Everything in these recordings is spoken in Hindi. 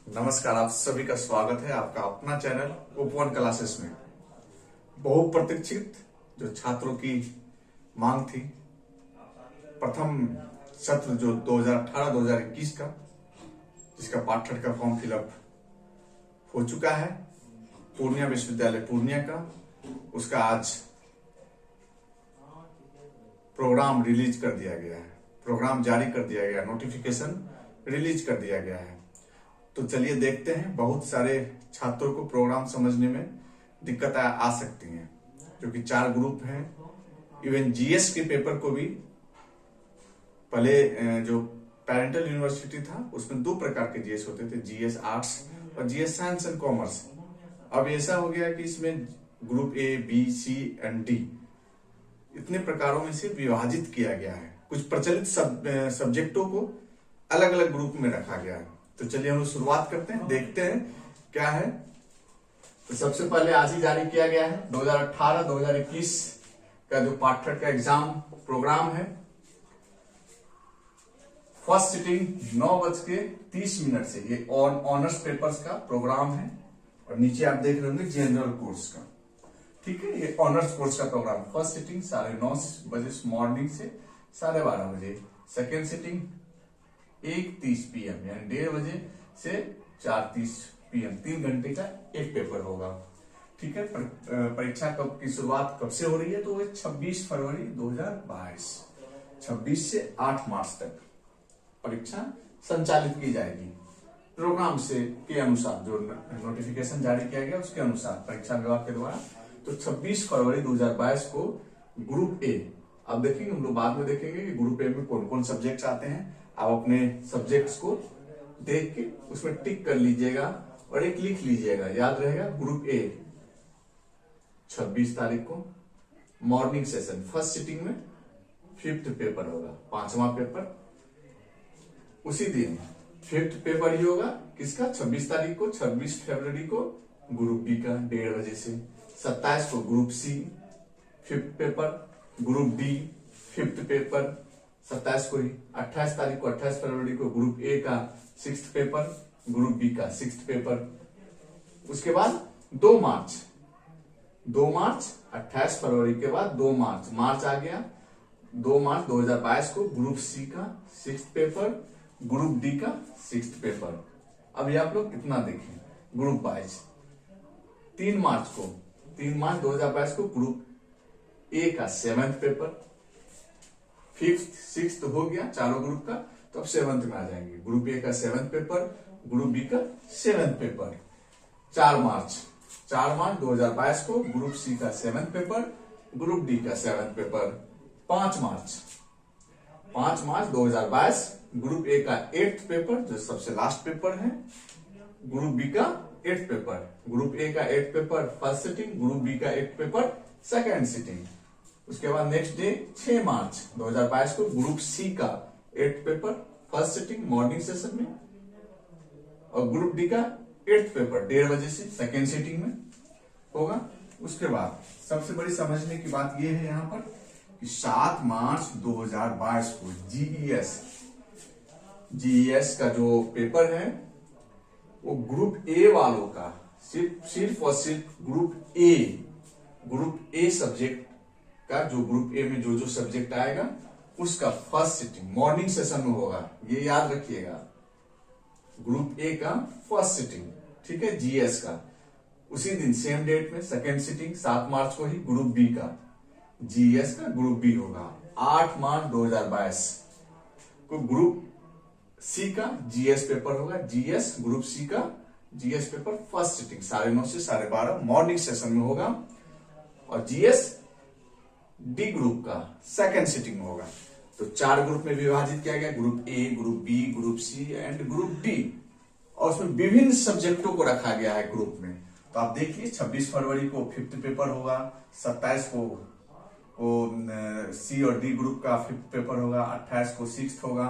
नमस्कार, आप सभी का स्वागत है आपका अपना चैनल ओपन क्लासेस में। बहुप्रतीक्षित जो छात्रों की मांग थी, प्रथम सत्र जो 2018-2021 का, जिसका पाठ्यक्रम का फॉर्म फिलअप हो चुका है पूर्णिया विश्वविद्यालय पूर्णिया का, उसका आज प्रोग्राम रिलीज कर दिया गया है। प्रोग्राम जारी कर दिया गया, नोटिफिकेशन रिलीज कर दिया गया है। तो चलिए देखते हैं। बहुत सारे छात्रों को प्रोग्राम समझने में दिक्कत आ सकती है, क्योंकि 4 ग्रुप हैं। इवन जीएस के पेपर को भी पहले जो पेरेंटल यूनिवर्सिटी था उसमें 2 प्रकार के जीएस होते थे, जीएस आर्ट्स और जीएस साइंस एंड कॉमर्स। अब ऐसा हो गया कि इसमें group A, B, C and D इतने प्रकारों में से विभाजित किया गया है। कुछ प्रचलित सब्जेक्टों को अलग अलग ग्रुप में रखा गया है। तो चलिए हम शुरुआत करते हैं, देखते हैं क्या है। तो सबसे पहले आज ही जारी किया गया है 2018-2021 का जो पाठ्यक्रम का एग्जाम प्रोग्राम है। फर्स्ट सिटिंग 9:30 से ये ऑनर्स पेपर्स का प्रोग्राम है। और नीचे आप देख रहे होंगे जनरल कोर्स का, ठीक है। ये ऑनर्स कोर्स का प्रोग्राम, फर्स्ट सिटिंग 9:30 बजे मॉर्निंग से 12:30 बजे। सेकेंड सिटिंग 1:30 PM यानी 1:30 बजे से 4:30 PM, 3 घंटे का एक पेपर होगा, ठीक है। परीक्षा कब की शुरुआत कब से हो रही है? तो वो 26 फरवरी 2022, 26 से 8 मार्च तक परीक्षा संचालित की जाएगी। प्रोग्राम से के अनुसार जो नोटिफिकेशन जारी किया गया उसके अनुसार परीक्षा विभाग के द्वारा, तो 26 फरवरी 2022 को ग्रुप ए, अब देखेंगे हम लोग बाद में देखेंगे कि ग्रुप ए में कौन कौन सब्जेक्ट्स आते हैं। आप अपने सब्जेक्ट्स को देख के उसमें टिक कर लीजिएगा और एक लिख लीजिएगा, याद रहेगा। ग्रुप ए 26 तारीख को मॉर्निंग सेशन, फर्स्ट सिटिंग में 5th पेपर होगा, 5वां पेपर। उसी दिन 5th पेपर ही होगा किसका? 26 तारीख को, 26 फरवरी को ग्रुप बी का 1:30 बजे से। 27 को group C 5th paper, group D 5th paper 27 को ही। 28 तारीख को, 28 फरवरी को ग्रुप ए का 6th पेपर, ग्रुप बी का 6th पेपर। उसके बाद 2 मार्च, 28 फरवरी के बाद 2 मार्च आ गया। 2 मार्च 2022 को ग्रुप सी का 6th पेपर, ग्रुप डी का 6th पेपर। अभी आप लोग इतना देखें ग्रुप वाइज। 3 मार्च 2022 को ग्रुप ए का 7th पेपर, 5th 6th हो गया चारों ग्रुप का, तो अब 7th में आ जाएंगे। ग्रुप ए का 7th पेपर, ग्रुप बी का 7th पेपर। 4 मार्च 2022 को ग्रुप सी का 7th पेपर, ग्रुप डी का 7th paper. 5 March 2022 group A का 8th पेपर, जो सबसे लास्ट पेपर है, ग्रुप बी का 8th पेपर। ग्रुप ए का 8th paper first sitting, group B का 8th पेपर सेकेंड सिटिंग। उसके बाद नेक्स्ट डे 6 मार्च 2022 को ग्रुप सी का 8th paper first sitting morning session में, और ग्रुप डी का 8th पेपर 1:30 बजे से सेकेंड सिटिंग में होगा। उसके बाद सबसे बड़ी समझने की बात यह है यहाँ पर कि 7 मार्च 2022 को जीईएस का जो पेपर है वो ग्रुप ए वालों का सिर्फ और सिर्फ ग्रुप ए सब्जेक्ट का, जो ग्रुप ए में जो सब्जेक्ट आएगा उसका फर्स्ट सिटिंग मॉर्निंग सेशन में होगा। ये याद रखिएगा, ग्रुप ए का फर्स्ट सिटिंग, ठीक है, जीएस का। उसी दिन सेम डेट में सेकेंड सिटिंग 7 मार्च को ही ग्रुप बी का, जीएस का ग्रुप बी होगा। 8 मार्च 2022 को ग्रुप सी का जीएस पेपर होगा, जीएस ग्रुप सी का जीएस पेपर फर्स्ट सिटिंग 9:30 से 12:30 मॉर्निंग सेशन में होगा। और जीएस डी ग्रुप का सेकेंड सिटिंग होगा। तो 4 ग्रुप में विभाजित किया गया, group A, group B, group C and group D, और उसमें विभिन्न सब्जेक्टों को रखा गया है ग्रुप में। तो आप देखिए 26 फरवरी को 5th पेपर होगा, 27 को सी और डी ग्रुप का 5th पेपर होगा, 28 को 6th होगा,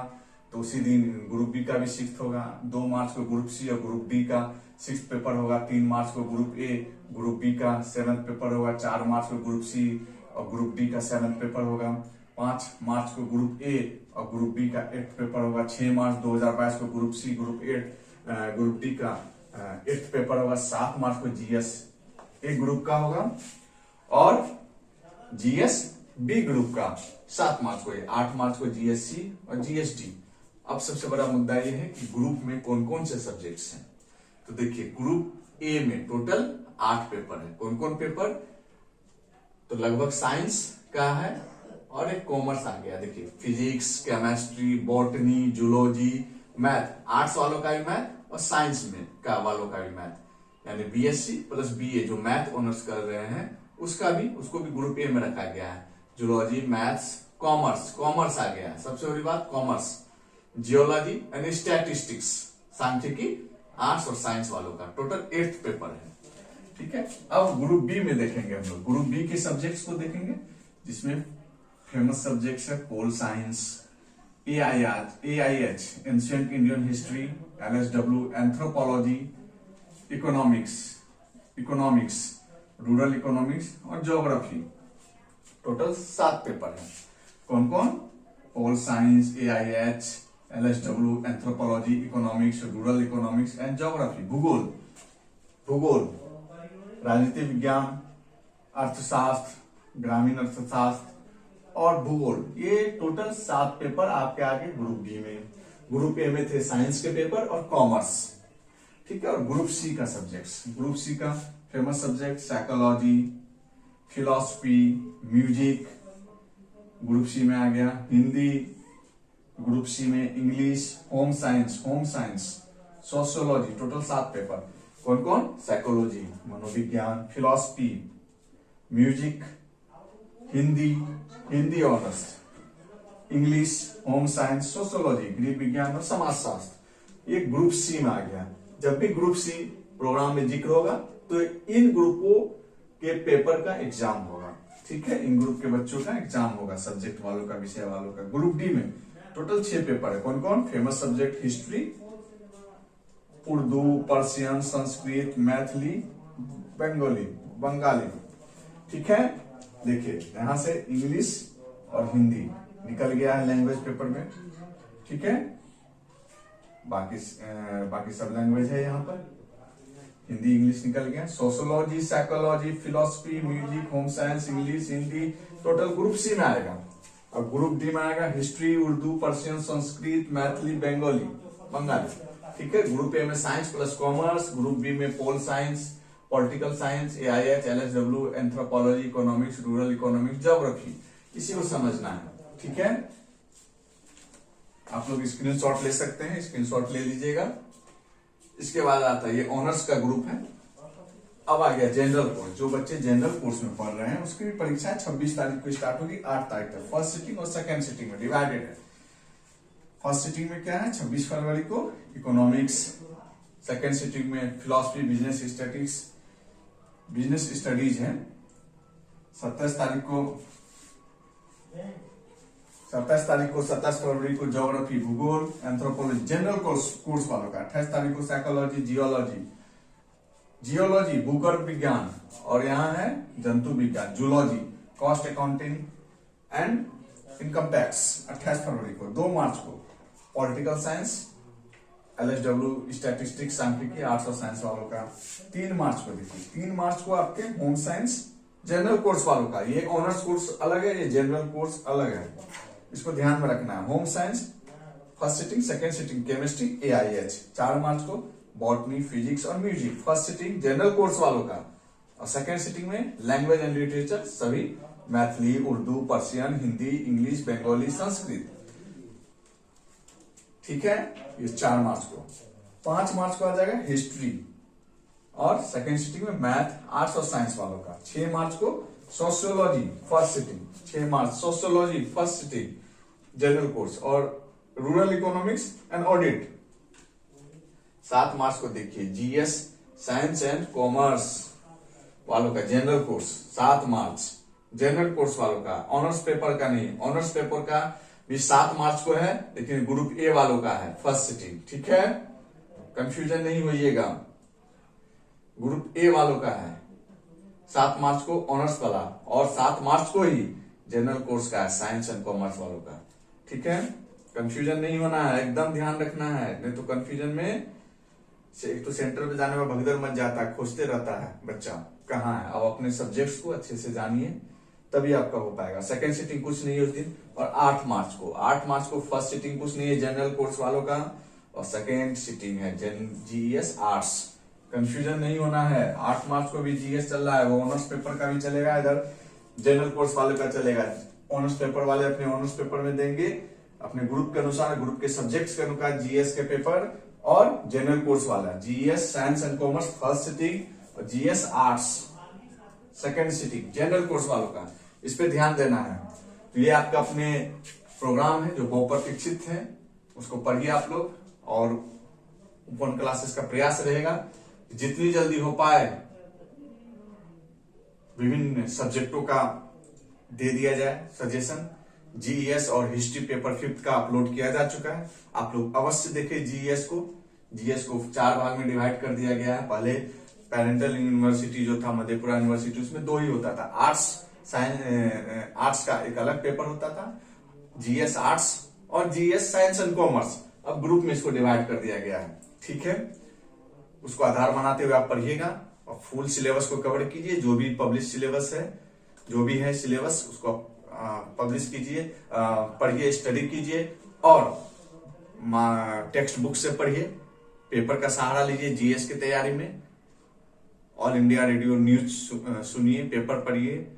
तो उसी दिन ग्रुप बी का भी 6th होगा। 2 मार्च को ग्रुप सी और ग्रुप डी का 6th पेपर होगा। 3 मार्च को ग्रुप ए, ग्रुप बी का 7th पेपर होगा। 4 मार्च को ग्रुप सी और ग्रुप डी का 7th पेपर होगा। 5 मार्च को ग्रुप ए और ग्रुप बी का एट पेपर होगा। 6 मार्च 2022 को ग्रुप सी ग्रुप डी का एट पेपर होगा। 7 मार्च को जीएस ए ग्रुप का होगा और जीएस बी ग्रुप का 7 मार्च को। 8 मार्च को जीएससी और जीएसडी। अब सबसे बड़ा मुद्दा यह है कि ग्रुप में कौन कौन से सब्जेक्ट्स हैं। तो देखिए ग्रुप ए में टोटल 8 पेपर है। कौन कौन पेपर, तो लगभग साइंस का है और एक कॉमर्स आ गया। देखिए physics, chemistry, botany, zoology, math. Arts वालों का भी मैथ और साइंस में का वालों का भी मैथ, यानी बीएससी प्लस बीए जो मैथ ऑनर्स कर रहे हैं उसको भी ग्रुप ए में रखा गया है। जूलॉजी, मैथ्स, कॉमर्स आ गया है। सबसे बड़ी बात कॉमर्स, जियोलॉजी एंड स्टैटिस्टिक्स, सांख्यिकी, आर्ट्स और साइंस वालों का टोटल 8 पेपर है। ठीक है, अब ग्रुप बी में देखेंगे हम लोग। ग्रुप बी के सब्जेक्ट्स को देखेंगे जिसमें फेमस सब्जेक्ट्स है pol science, AIH ancient Indian history, LSW anthropology, economics, rural economics और ज्योग्राफी। टोटल 7 पेपर है। कौन कौन, pol science, AIH, LSW anthropology, economics, rural economics and geography. भूगोल, राजनीति विज्ञान, अर्थशास्त्र, ग्रामीण अर्थशास्त्र और भूगोल। ये टोटल 7 पेपर आपके आगे ग्रुप बी में। ग्रुप ए में थे साइंस के पेपर और कॉमर्स। ठीक है, और ग्रुप सी का सब्जेक्ट्स। ग्रुप सी का famous subject psychology, philosophy, music group C में आ गया। हिंदी ग्रुप सी में, English, home science, sociology. Total 7 paper. कौन कौन, साइकोलॉजी, मनोविज्ञान, philosophy, music, Hindi honours, English, home science, sociology, गृह विज्ञान और समाजशास्त्र। ये ग्रुप सी में आ गया। जब भी ग्रुप सी प्रोग्राम में जिक्र होगा तो इन ग्रुपों के पेपर का एग्जाम होगा। ठीक है, इन ग्रुप के बच्चों का एग्जाम होगा, सब्जेक्ट वालों का, विषय वालों का। ग्रुप डी में टोटल 6 पेपर है। कौन कौन, famous subject history, Urdu, Persian, Sanskrit, Maithili, Bengali. ठीक है, देखिए यहां से इंग्लिश और हिंदी निकल गया है लैंग्वेज पेपर में। ठीक है, बाकी सब लैंग्वेज है यहाँ पर। हिंदी, इंग्लिश निकल गया। Sociology, psychology, philosophy, music, home science, English, Hindi total group C में आएगा। और ग्रुप डी में आएगा हिस्ट्री, उर्दू, पर्शियन, संस्कृत, मैथिली, बंगाली। ठीक है, ग्रुप ए में science plus commerce, group B में pol science, political science, AIH, LSW anthropology, economics, rural economics, geography. इसी को समझना है। ठीक है, आप लोग स्क्रीनशॉट ले सकते हैं, स्क्रीनशॉट ले लीजिएगा। इसके बाद आता है ये ऑनर्स का ग्रुप है। अब आ गया जनरल कोर्स। जो बच्चे जनरल कोर्स में पढ़ रहे हैं उसकी भी परीक्षा 26 तारीख को स्टार्ट होगी, 8 तारीख तक। फर्स्ट सिटिंग और सेकेंड सिटिंग में डिवाइडेड है। फर्स्ट सिटिंग में क्या है, 26 फरवरी को इकोनॉमिक्स। सेकेंड सिटिंग में फिलॉसफी, बिजनेस स्टडीज है। 27 फरवरी को ज्योग्राफी, भूगोल, एंथ्रोपोलॉजी जनरल कोर्स वालों का। 28 तारीख को साइकोलॉजी, जियोलॉजी भूगर्भ विज्ञान, और यहाँ है जंतु विज्ञान, zoology, cost accounting and income tax. 28 फरवरी को। 2 मार्च को पॉलिटिकल साइंस, LSW स्टैटिस्टिक्स, सांख्यिकी, आर्ट्स और साइंस वालों का। 3 मार्च को देखिए, 3 मार्च को आपके होम साइंस जनरल कोर्स वालों का। ये ऑनर्स कोर्स अलग है, ये जनरल कोर्स अलग है, इसको ध्यान में रखना है। Home science first sitting, second sitting chemistry, AIH। 4 मार्च को बॉटनी, फिजिक्स और music. First sitting general course वालों का, और सेकेंड सिटिंग में लैंग्वेज एंड लिटरेचर सभी, मैथिली, उर्दू, पर्शियन, हिंदी, इंग्लिश, बंगाली, संस्कृत। ठीक है, ये 4 मार्च को। 5 मार्च को आ जाएगा हिस्ट्री, और सेकेंड सिटिंग में मैथ, आर्ट्स और साइंस वालों का। 6 मार्च को sociology first sitting, 6 March sociology first sitting general course, और rural economics and audit. 7 March को देखिए GS साइंस एंड कॉमर्स वालों का general course. 7 March general course वालों का, ऑनर्स पेपर का नहीं। ऑनर्स पेपर का भी 7 मार्च को है, लेकिन ग्रुप ए वालों का है फर्स्ट सिटिंग। ठीक है, कंफ्यूजन नहीं होइएगा, ग्रुप ए वालों का है 7 मार्च को ऑनर्स वाला, और 7 मार्च को ही जनरल कोर्स का है, साइंस एंड कॉमर्स वालों का। ठीक है, कंफ्यूजन नहीं होना है, एकदम ध्यान रखना है, नहीं तो कंफ्यूजन में एक तो सेंटर पे जाने में भगदड़ मच जाता है, खोजते रहता है बच्चा कहाँ है। अब अपने सब्जेक्ट्स को अच्छे से जानिए, तभी आपका हो पाएगा। सेकंड सिटिंग कुछ नहीं है उस दिन। और 8 मार्च को फर्स्ट सिटिंग कुछ नहीं है जनरल कोर्स वालों का, और सेकेंड सिटिंग है जीएस आर्ट्स। कंफ्यूजन नहीं होना है। 8 मार्च को भी जीएस चल रहा है, वो ऑनर्स पेपर का भी चलेगा, इधर जनरल कोर्स वाले का चलेगा। ऑनर्स पेपर वाले अपने ऑनर्स पेपर में देंगे, अपने ग्रुप के अनुसार, ग्रुप के सब्जेक्ट्स के अनुसार जीएस के पेपर, और जनरल कोर्स वाला GS science and commerce first sitting और GS arts second sitting general course वालों का। इस पे ध्यान देना है। तो ये आपका अपने प्रोग्राम है जो बहुप्रतीक्षित है, उसको पढ़िए आप लोग, और ओपन क्लासेस का प्रयास रहेगा जितनी जल्दी हो पाए विभिन्न सब्जेक्टों का दे दिया जाए सजेशन। जीएस और हिस्ट्री पेपर 5th का अपलोड किया जा चुका है, आप लोग अवश्य देखें। जीएस को 4 भाग में डिवाइड कर दिया गया है। पहले पेरेंटल यूनिवर्सिटी जो था, मधेपुरा यूनिवर्सिटी, उसमें 2 ही होता था, आर्ट्स का एक अलग पेपर होता था, जीएस आर्ट्स, और जीएस साइंस एंड कॉमर्स। अब ग्रुप में इसको डिवाइड कर दिया गया है। ठीक है, उसको आधार बनाते हुए आप पढ़िएगा और फुल सिलेबस को कवर कीजिए। जो भी पब्लिश सिलेबस है, जो भी है सिलेबस, उसको पब्लिश कीजिए, पढ़िए, स्टडी कीजिए, और टेक्स्ट बुक से पढ़िए, पेपर का सहारा लीजिए जीएस की तैयारी में। ऑल इंडिया रेडियो न्यूज सुनिए, पेपर पढ़िए,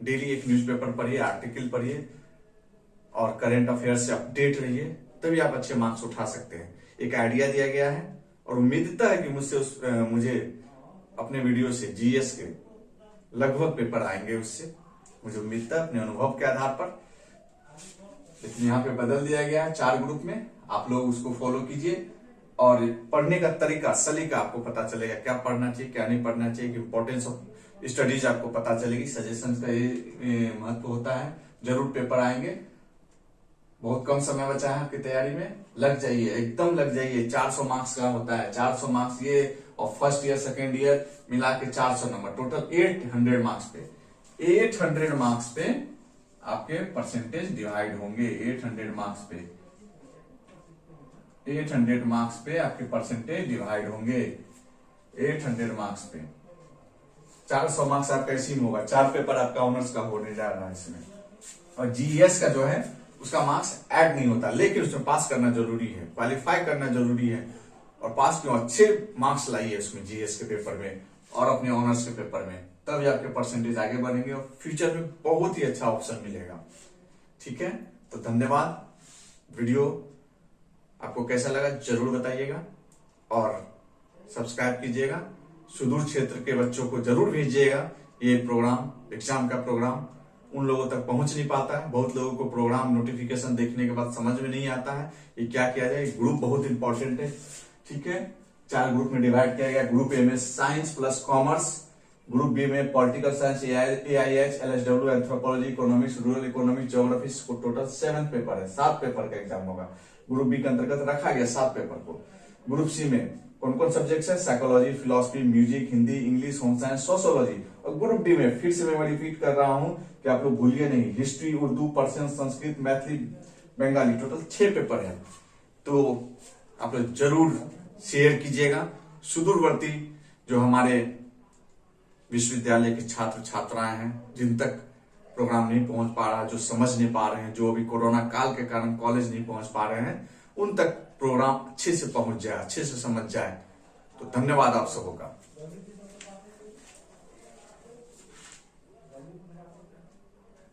डेली एक न्यूज़पेपर पढ़िए, आर्टिकल पढ़िए, और करंट अफेयर से अपडेट रहिए, तभी आप अच्छे मार्क्स उठा सकते हैं। एक आइडिया दिया गया है, और उम्मीदता है कि मुझे अपने वीडियो से जीएस के लगभग पेपर आएंगे, उससे मुझे उम्मीद है अपने अनुभव के आधार पर। लेकिन यहाँ पे बदल दिया गया है 4 ग्रुप में, आप लोग उसको फॉलो कीजिए, और पढ़ने का तरीका, सलीका आपको पता चलेगा, क्या पढ़ना चाहिए क्या नहीं पढ़ना चाहिए, इंपॉर्टेंस ऑफ स्टडीज आपको पता चलेगी। सजेशन का ये महत्व होता है। जरूर पेपर आएंगे, बहुत कम समय बचा है आपकी तैयारी में, लग जाइए, एकदम लग जाइए। 400 मार्क्स का होता है, 400 मार्क्स ये, और फर्स्ट ईयर सेकेंड ईयर मिला के 400 नंबर, टोटल 800 मार्क्स पे, 800 मार्क्स पे आपके परसेंटेज डिवाइड होंगे। 800 मार्क्स पे 800 मार्क्स पे आपके परसेंटेज डिवाइड होंगे। 800 मार्क्स पे 400 मार्क्स आपका इसी में होगा। 4 पेपर आपका ऑनर्स का होने जा रहा है इसमें। और जीएस का जो है उसका मार्क्स ऐड नहीं होता, लेकिन उसमें पास करना जरूरी है, क्वालिफाई करना जरूरी है। और पास क्यों, अच्छे मार्क्स लाइए उसमें, जीएस के पेपर में और अपने ऑनर्स के पेपर में, तभी आपके परसेंटेज आगे बढ़ेंगे और फ्यूचर में बहुत ही अच्छा ऑप्शन मिलेगा। ठीक है, तो धन्यवाद। वीडियो आपको कैसा लगा जरूर बताइएगा, और सब्सक्राइब कीजिएगा। सुदूर क्षेत्र के बच्चों को जरूर भेजिएगा। ये प्रोग्राम, एग्जाम का प्रोग्राम उन लोगों तक पहुंच नहीं पाता है। बहुत लोगों को प्रोग्राम नोटिफिकेशन देखने के बाद समझ में नहीं आता है ये क्या किया जाए। ग्रुप बहुत इंपॉर्टेंट है। ठीक है, 4 ग्रुप में डिवाइड किया गया। ग्रुप ए में science plus commerce, group B में political science, AIH, LSW, anthropology, economics, rural economics, geography को टोटल 7 पेपर है। 7 पेपर का एग्जाम होगा। ग्रुप बी के अंतर्गत रखा गया 7 पेपर को। ग्रुप सी में कौन कौन सब्जेक्ट्स है, psychology, philosophy, music, Hindi, English, home science, sociology. और ग्रुप डी में फिर से मैं रिपीट कर रहा हूं कि आप लोग भूलिए नहीं, history, Urdu, Persian, Sanskrit, Maithili, Bengali, total 6 paper है। तो आप लोग जरूर शेयर कीजिएगा। सुदूरवर्ती जो हमारे विश्वविद्यालय के छात्र छात्राएं हैं, जिन तक प्रोग्राम नहीं पहुंच पा रहा, जो समझ नहीं पा रहे हैं, जो अभी कोरोना काल के कारण कॉलेज नहीं पहुंच पा रहे हैं, उन तक प्रोग्राम अच्छे से पहुंच जाए, अच्छे से समझ जाए। तो धन्यवाद आप सबों का।